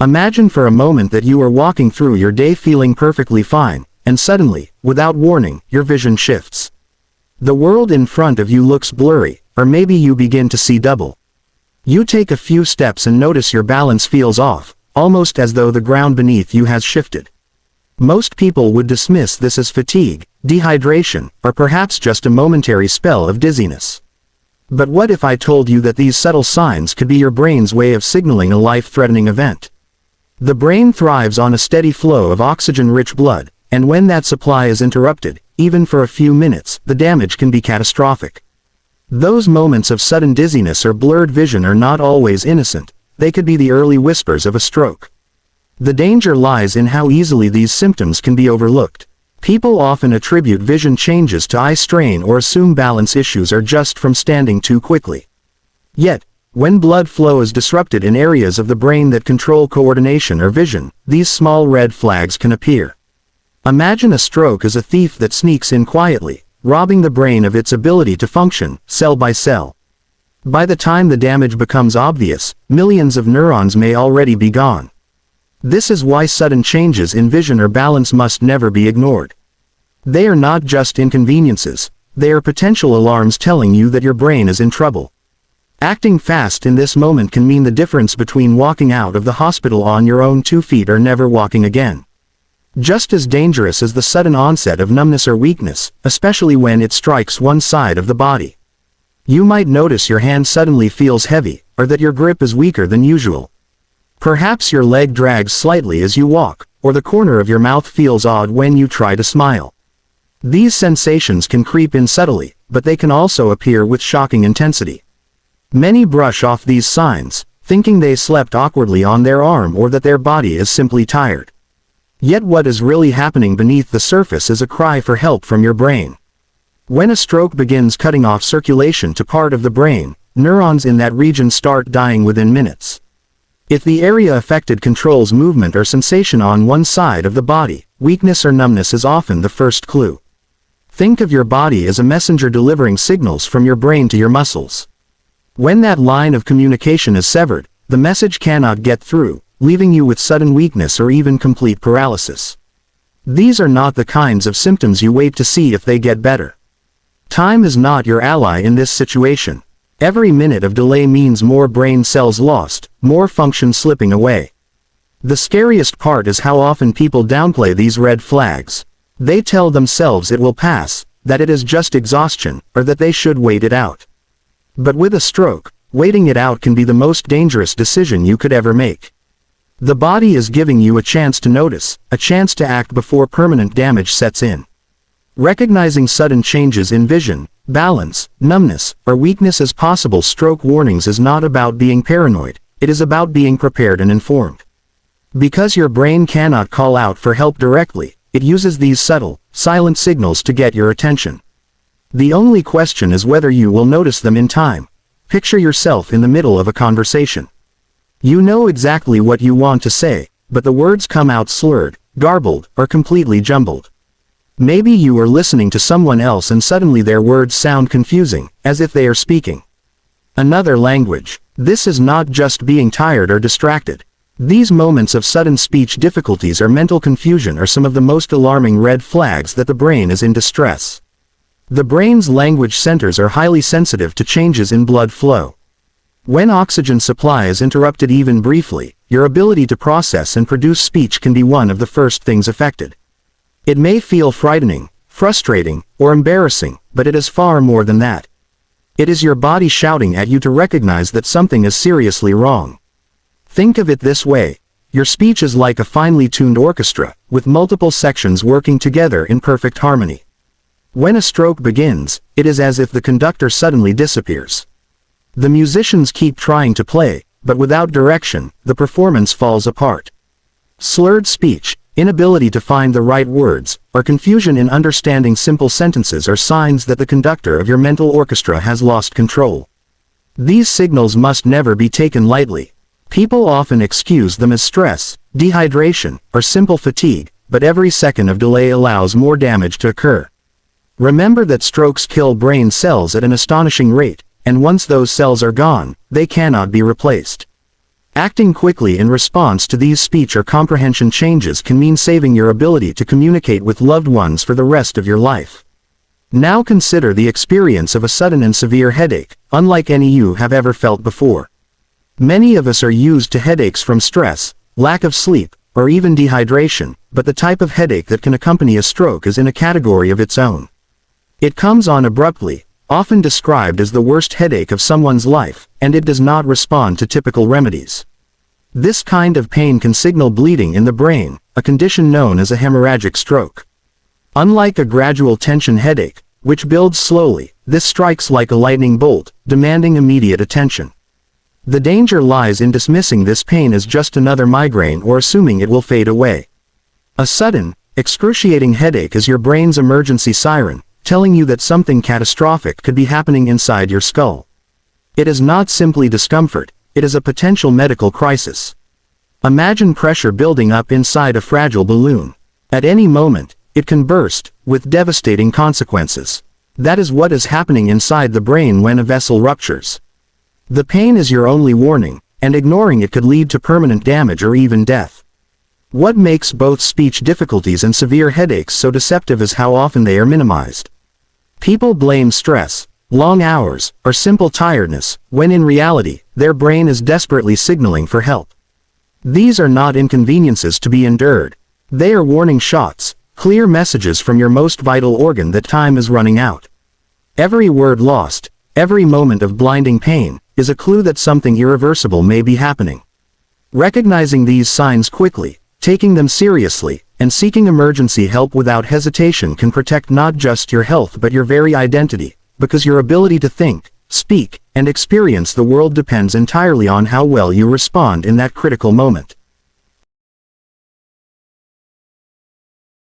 Imagine for a moment that you are walking through your day feeling perfectly fine, and suddenly, without warning, your vision shifts. The world in front of you looks blurry, or maybe you begin to see double. You take a few steps and notice your balance feels off, almost as though the ground beneath you has shifted. Most people would dismiss this as fatigue, dehydration, or perhaps just a momentary spell of dizziness. But what if I told you that these subtle signs could be your brain's way of signaling a life-threatening event? The brain thrives on a steady flow of oxygen-rich blood, and when that supply is interrupted, even for a few minutes, the damage can be catastrophic. Those moments of sudden dizziness or blurred vision are not always innocent. They could be the early whispers of a stroke. The danger lies in how easily these symptoms can be overlooked. People often attribute vision changes to eye strain or assume balance issues are just from standing too quickly. Yet, when blood flow is disrupted in areas of the brain that control coordination or vision, these small red flags can appear. Imagine a stroke as a thief that sneaks in quietly, robbing the brain of its ability to function, cell by cell. By the time the damage becomes obvious, millions of neurons may already be gone. This is why sudden changes in vision or balance must never be ignored. They are not just inconveniences, they are potential alarms telling you that your brain is in trouble. Acting fast in this moment can mean the difference between walking out of the hospital on your own 2 feet or never walking again. Just as dangerous as the sudden onset of numbness or weakness, especially when it strikes one side of the body. You might notice your hand suddenly feels heavy, or that your grip is weaker than usual. Perhaps your leg drags slightly as you walk, or the corner of your mouth feels odd when you try to smile. These sensations can creep in subtly, but they can also appear with shocking intensity. Many brush off these signs, thinking they slept awkwardly on their arm or that their body is simply tired. Yet what is really happening beneath the surface is a cry for help from your brain. When a stroke begins cutting off circulation to part of the brain, neurons in that region start dying within minutes. If the area affected controls movement or sensation on one side of the body, weakness or numbness is often the first clue. Think of your body as a messenger delivering signals from your brain to your muscles. When that line of communication is severed, the message cannot get through, leaving you with sudden weakness or even complete paralysis. These are not the kinds of symptoms you wait to see if they get better. Time is not your ally in this situation. Every minute of delay means more brain cells lost, more function slipping away. The scariest part is how often people downplay these red flags. They tell themselves it will pass, that it is just exhaustion, or that they should wait it out. But with a stroke, waiting it out can be the most dangerous decision you could ever make. The body is giving you a chance to notice, a chance to act before permanent damage sets in. Recognizing sudden changes in vision, balance, numbness, or weakness as possible stroke warnings is not about being paranoid, it is about being prepared and informed. Because your brain cannot call out for help directly, it uses these subtle, silent signals to get your attention. The only question is whether you will notice them in time. Picture yourself in the middle of a conversation. You know exactly what you want to say, but the words come out slurred, garbled, or completely jumbled. Maybe you are listening to someone else and suddenly their words sound confusing, as if they are speaking another language. This is not just being tired or distracted. These moments of sudden speech difficulties or mental confusion are some of the most alarming red flags that the brain is in distress. The brain's language centers are highly sensitive to changes in blood flow. When oxygen supply is interrupted even briefly, your ability to process and produce speech can be one of the first things affected. It may feel frightening, frustrating, or embarrassing, but it is far more than that. It is your body shouting at you to recognize that something is seriously wrong. Think of it this way: your speech is like a finely tuned orchestra, with multiple sections working together in perfect harmony. When a stroke begins, it is as if the conductor suddenly disappears. The musicians keep trying to play, but without direction, the performance falls apart. Slurred speech, inability to find the right words, or confusion in understanding simple sentences are signs that the conductor of your mental orchestra has lost control. These signals must never be taken lightly. People often excuse them as stress, dehydration, or simple fatigue, but every second of delay allows more damage to occur. Remember that strokes kill brain cells at an astonishing rate, and once those cells are gone, they cannot be replaced. Acting quickly in response to these speech or comprehension changes can mean saving your ability to communicate with loved ones for the rest of your life. Now consider the experience of a sudden and severe headache, unlike any you have ever felt before. Many of us are used to headaches from stress, lack of sleep, or even dehydration, but the type of headache that can accompany a stroke is in a category of its own. It comes on abruptly, often described as the worst headache of someone's life, and it does not respond to typical remedies. This kind of pain can signal bleeding in the brain, a condition known as a hemorrhagic stroke. Unlike a gradual tension headache, which builds slowly, this strikes like a lightning bolt, demanding immediate attention. The danger lies in dismissing this pain as just another migraine or assuming it will fade away. A sudden, excruciating headache is your brain's emergency siren, telling you that something catastrophic could be happening inside your skull. It is not simply discomfort, it is a potential medical crisis. Imagine pressure building up inside a fragile balloon. At any moment, it can burst, with devastating consequences. That is what is happening inside the brain when a vessel ruptures. The pain is your only warning, and ignoring it could lead to permanent damage or even death. What makes both speech difficulties and severe headaches so deceptive is how often they are minimized. People blame stress, long hours, or simple tiredness, when in reality, their brain is desperately signaling for help. These are not inconveniences to be endured. They are warning shots, clear messages from your most vital organ that time is running out. Every word lost, every moment of blinding pain, is a clue that something irreversible may be happening. Recognizing these signs quickly, taking them seriously, and seeking emergency help without hesitation can protect not just your health but your very identity, because your ability to think, speak, and experience the world depends entirely on how well you respond in that critical moment.